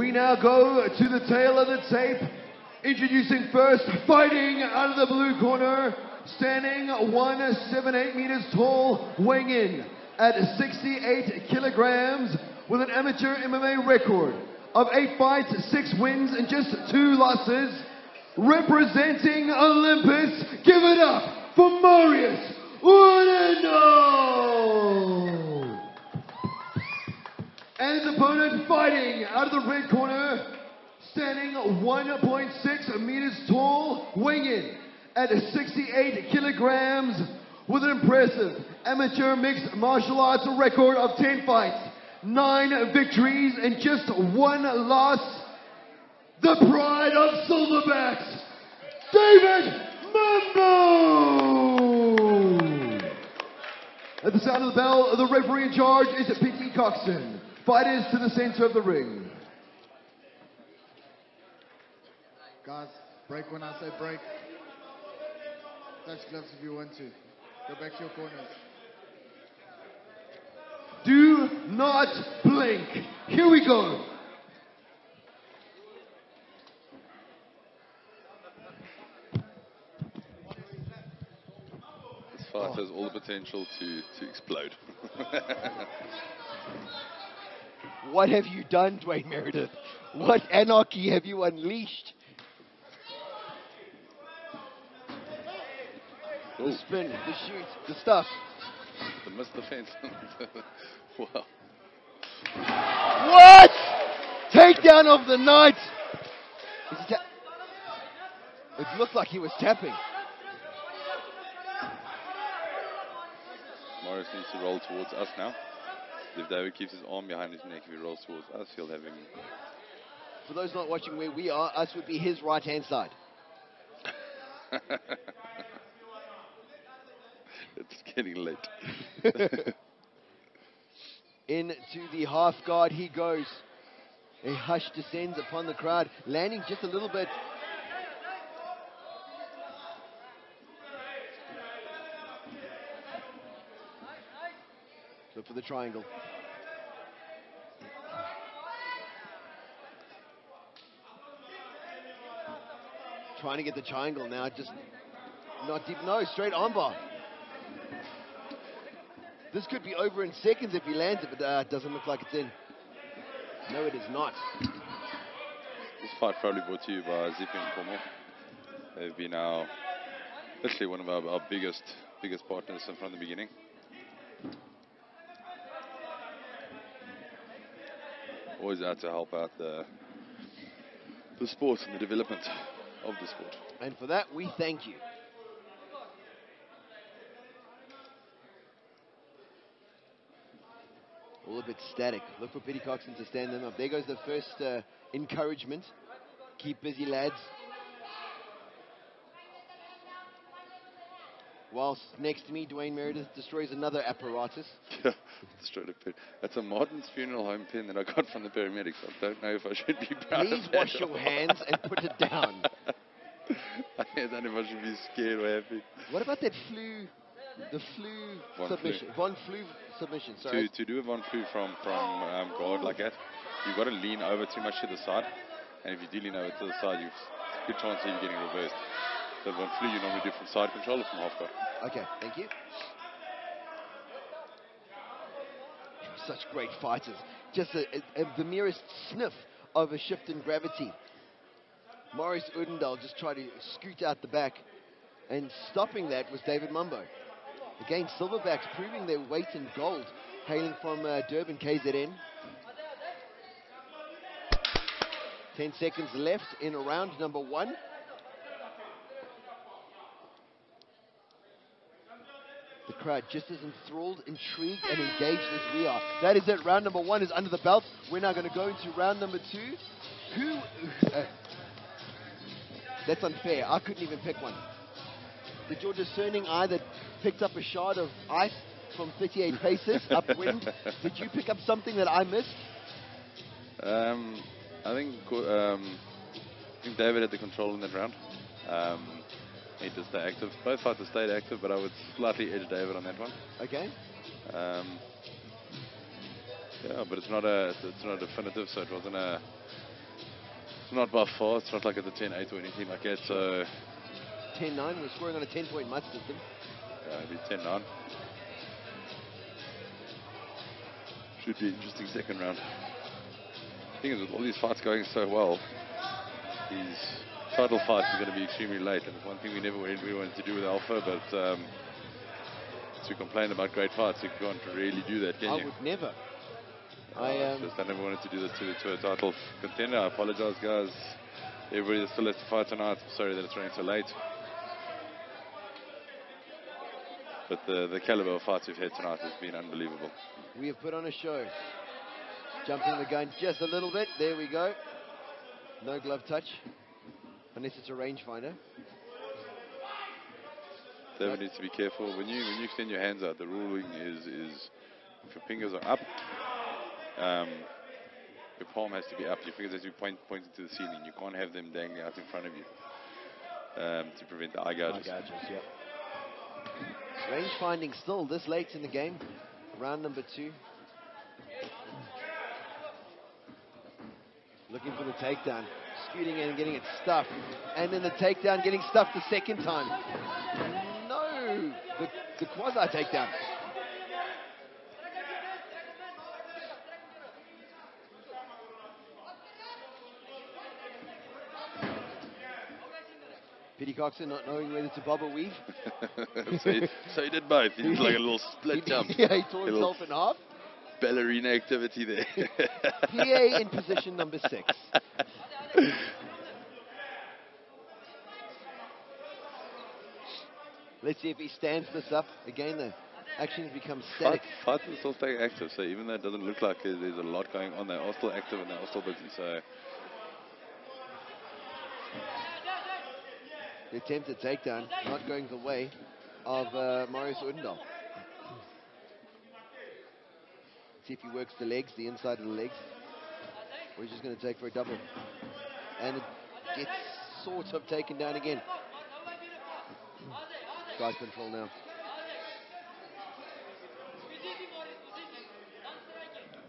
We now go to the tail of the tape. Introducing first, fighting out of the blue corner, standing 178 meters tall, weighing in at 68 kilograms with an amateur MMA record of 8 fights, 6 wins, and just 2 losses. Representing Olympus, give it up for Marius Odendaal! And his opponent fighting out of the red corner, standing 1.6 meters tall, weighing in at 68 kilograms with an impressive amateur mixed martial arts record of 10 fights, 9 victories, and just 1 loss. The pride of Silverbacks, David Mambo! At the sound of the bell, the referee in charge is P.T. Coxon. Fighters to the center of the ring. Guys, break when I say break. Touch gloves if you want to. Go back to your corners. Do not blink. Here we go. This fight has all the potential to explode. What have you done, Dwayne Meredith? What anarchy have you unleashed? The spin, the shoot, the stuff. The missed defense. Wow. What? Takedown of the night. It looked like he was tapping. Marius needs to roll towards us now. If David keeps his arm behind his neck, if he rolls towards us, he'll have him. For those not watching where we are, us would be his right-hand side. It's getting late. Into the half guard he goes. A hush descends upon the crowd, landing just a little bit. Look for the triangle. Trying to get the triangle now, just not deep. No, straight armbar. This could be over in seconds if he lands it, but it doesn't look like it's in. No, it is not. This fight probably brought to you by Zippy and Como. They've been literally one of our biggest partners from the beginning. Always out to help out the sport and the development of the sport. And for that, we thank you. All a bit static. Look for Petty Coxon to stand them up. There goes the first encouragement. Keep busy, lads. Whilst next to me, Dwayne Meredith destroys another apparatus. Yeah, destroyed a pin. That's a Martin's funeral home pin that I got from the paramedics. I don't know if I should be proud Please of that. wash your hands and put it down. I don't know if I should be scared or happy. What about that the flu submission? Von flu submission, sorry. To do a Von flu from guard like that, you've got to lean over too much to the side. And if you do lean over to the side, you've good chance of you getting reversed. So Von flu you normally do from side control or from half guard. Okay, thank you. Such great fighters. Just the merest sniff of a shift in gravity. Marius Odendaal just tried to scoot out the back, and stopping that was David Mambo. Again, Silverbacks proving their weight in gold, hailing from Durban, KZN. 10 seconds left in round number 1. The crowd just as enthralled, intrigued, and engaged as we are. That is it. Round number 1 is under the belt. We're now going to go into round number 2. That's unfair. I couldn't even pick one. Did your discerning eye that picked up a shard of ice from 38 paces upwind, did you pick up something that I missed? I think David had the control in that round. He did stay active. Both fighters stayed active, but I would slightly edge David on that one. Okay. Yeah, but it's not definitive, so it wasn't a Not by far. It's not like at the 10-8 or anything like that. So 10-9. We're scoring on a 10-point mud system. it'll be 10-9. Should be an interesting second round. The thing is, with all these fights going so well, these title fights are going to be extremely late. And it's one thing we never really wanted to do with Alpha, but to complain about great fights, you can't really do that, can you? I would never. I never wanted to do that to a title contender. I apologize, guys. Everybody that still has to fight tonight, I'm sorry that it's running so late. But the caliber of fights we've had tonight has been unbelievable. We have put on a show. Jumping the gun just a little bit. There we go. No glove touch. Unless it's a rangefinder. David needs to be careful. When you extend your hands out, the ruling is if your fingers are up, your palm has to be up. Your fingers have to be pointing to the ceiling. You can't have them dangling out in front of you to prevent the eye gouges. Eye gouges, yep. Range finding still this late in the game. Round number 2. Looking for the takedown. Scooting in and getting it stuffed. And then the takedown getting stuffed the second time. No! The quasi takedown. Petty Coxon not knowing whether to bob or weave. so he did both. He did like a little split jump. Yeah, he tore himself in half. Ballerina activity there. PA in position number 6. Let's see if he stands this up. Again, the actions become static. Fighters still stay active, so even though it doesn't look like there's a lot going on, they are still active and they are still busy. So the attempted takedown not going the way of Marius Odendaal. See if he works the legs, the inside of the legs. Or he's just going to take for a double. And it gets sort of taken down again. Guard control now.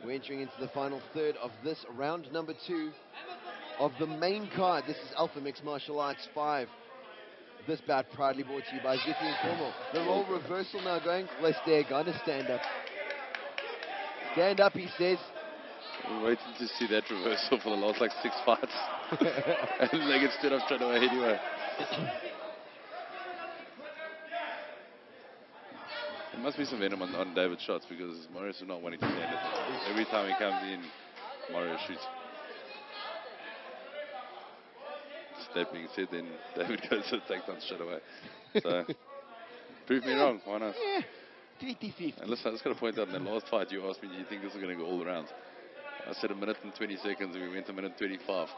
We're entering into the final third of this round number 2 of the main card. This is Alpha Mixed Martial Arts 5. This bout proudly brought to you by Ziffy and Cornwall. The role reversal now going. West there, gonna stand up. Stand up, he says. We're waiting to see that reversal for the last like 6 fights. And they get stood up straight away anyway. There must be some venom on David's shots because Marius is not wanting to stand it. Every time he comes in, Marius shoots. That being said, then David goes to take down straight away. So, prove me wrong, why not? Yeah, 50-50. And listen, I just got to point out, in the last fight you asked me, do you think this is going to go all around? I said 1 minute and 20 seconds and we went 1 minute 25.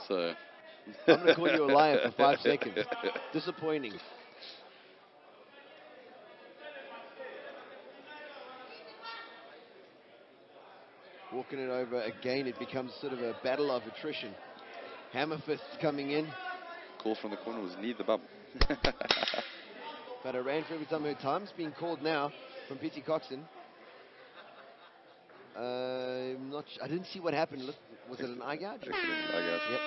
So I'm going to call you a liar for 5 seconds. Disappointing. Walking it over again, it becomes sort of a battle of attrition. Hammer fists coming in. Call from the corner was need the bum. But I ran for every time her time's being called now from Petty Coxon. I didn't see what happened. Was it an eye gouge? Excellent eye gouge. Yep.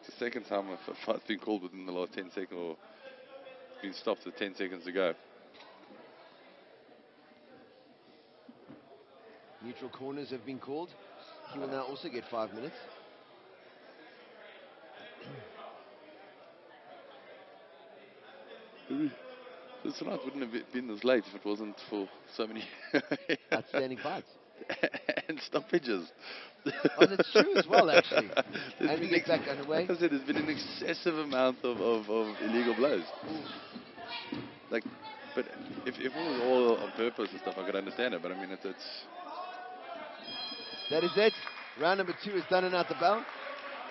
It's the second time a fight's been called within the last 10 seconds or been stopped with 10 seconds to go. Neutral corners have been called. He will now also get 5 minutes. This tonight wouldn't have been this late if it wasn't for so many Outstanding fights. and stoppages. Oh, that's true as well, actually. And we get back underway. Like I said, there's been an excessive amount of illegal blows. Like, but if it was all on purpose and stuff, I could understand it. But I mean, it's That is it. Round number 2 is done and out the bell.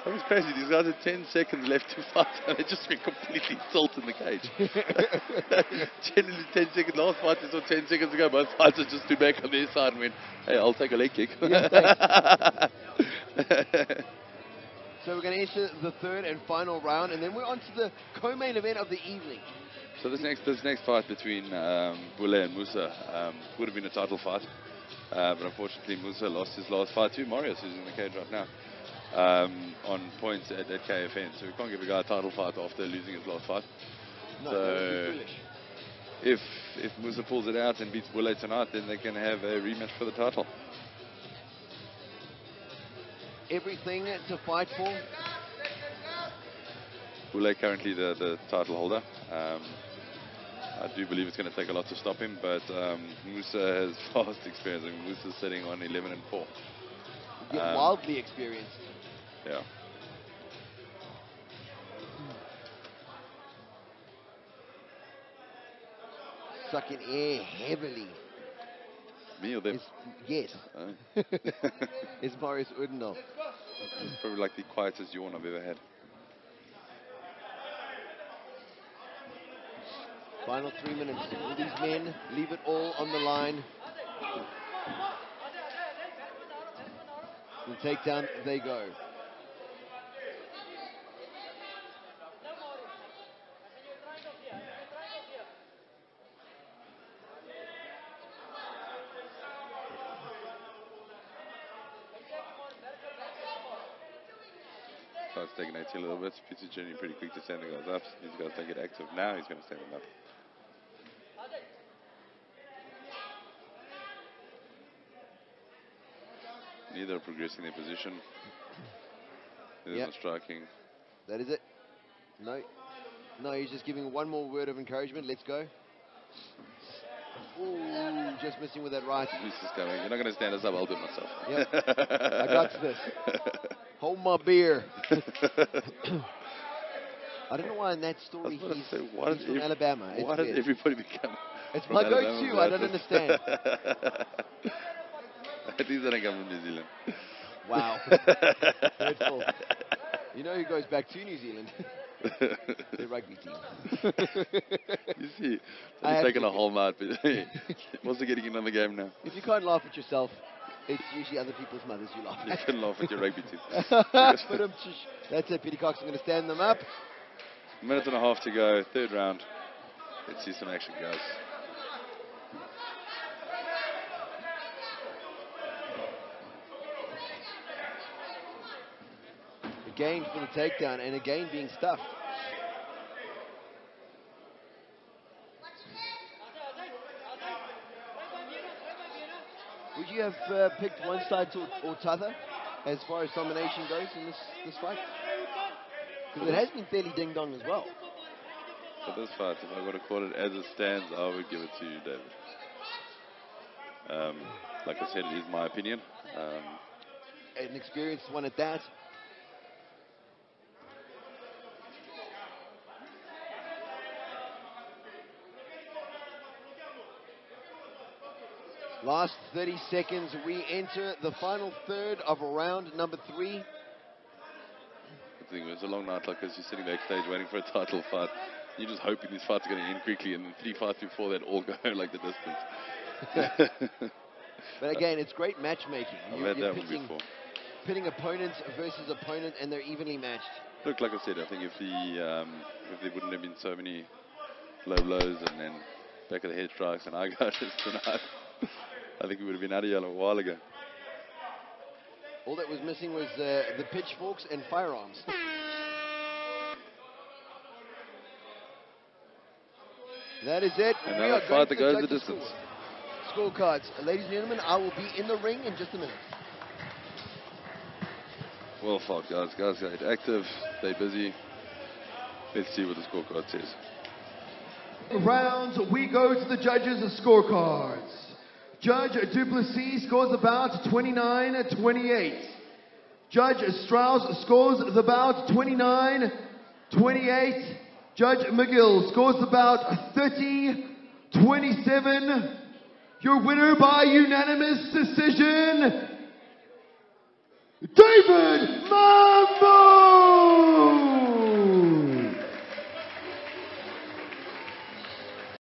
that was crazy. These guys had 10 seconds left to fight, and they just went completely tilt in the cage. Generally 10 seconds. Last fight is 10 seconds ago. Both fighters just stood back on their side and went, "Hey, I'll take a leg kick." Yeah, thanks. So we're going to enter the third and final round, and then we're on to the co-main event of the evening. So this next fight between Bule and Musa would have been a title fight. But unfortunately, Musa lost his last fight to Marius, who's in the cage right now. on points at KFN. So we can't give a guy a title fight after losing his last fight. No, so that would be foolish. if Musa pulls it out and beats Boule tonight, then they can have a rematch for the title. Everything to fight for. Boule currently the title holder. I do believe it's going to take a lot to stop him, but Musa has vast experience. I mean, Musa's sitting on 11-4. Wildly experienced. Yeah. Sucking air heavily. Me or them? Yes. It's Marius Odendaal. It's probably like the quietest yawn I've ever had. Final 3 minutes. Will these men leave it all on the line? The takedown, they go. Starts taking AT a little bit. Puts his journey pretty quick to stand the guys up. These guys don't get active now. He's going to stand them up. Neither are progressing their position. Neither Yep. are striking. That is it. No. No, he's just giving one more word of encouragement. Let's go. Ooh, just missing with that right. He's just going, you're not going to stand us up, I'll do it myself. Yep. I got this. Hold my beer. I don't know why in that story he's from Alabama. Why It's did weird. everybody become It's from my Alabama go-to. I don't understand. At least I don't come from New Zealand. Wow. Hurtful. You know who goes back to New Zealand? The rugby team. You see, he's taking a whole night, but also getting in on the game now. If you can't laugh at yourself, it's usually other people's mothers you laugh You at. can laugh at your rugby team. That's it, Peter Cox. I'm going to stand them up. A minute and a half to go, third round. Let's see some action, guys. Again for the takedown, and again being stuffed. Would you have picked one side or t'other as far as domination goes in this fight? Because it has been fairly ding-dong as well. For this fight, if I were to call it as it stands, I would give it to you, David. Like I said, it is my opinion. An experienced one at that. Last 30 seconds, we enter the final third of round number 3. I think it was a long night like this. You're sitting backstage waiting for a title fight. You're just hoping these fights are going to end quickly, and the 3 fights before that all go like the distance. But again, it's great matchmaking. I've had that one before. Pitting opponent versus opponent, and they're evenly matched. Look, like I said, I think if there wouldn't have been so many low blows and then back of the head strikes and eye gouges tonight, I think we would have been out of here a while ago. All that was missing was the pitchforks and firearms. That is it. And We now are the going fight to that goes the judges' distance. Scorecards. Ladies and gentlemen, I will be in the ring in just a minute. Well fought, guys. Guys got active. Stay busy. Let's see what the scorecard says. Rounds, we go to the judges' scorecards. Judge Duplessis scores the bout 29-28. Judge Strauss scores the bout 29-28. Judge McGill scores the bout 30-27. Your winner by unanimous decision, David Mambo!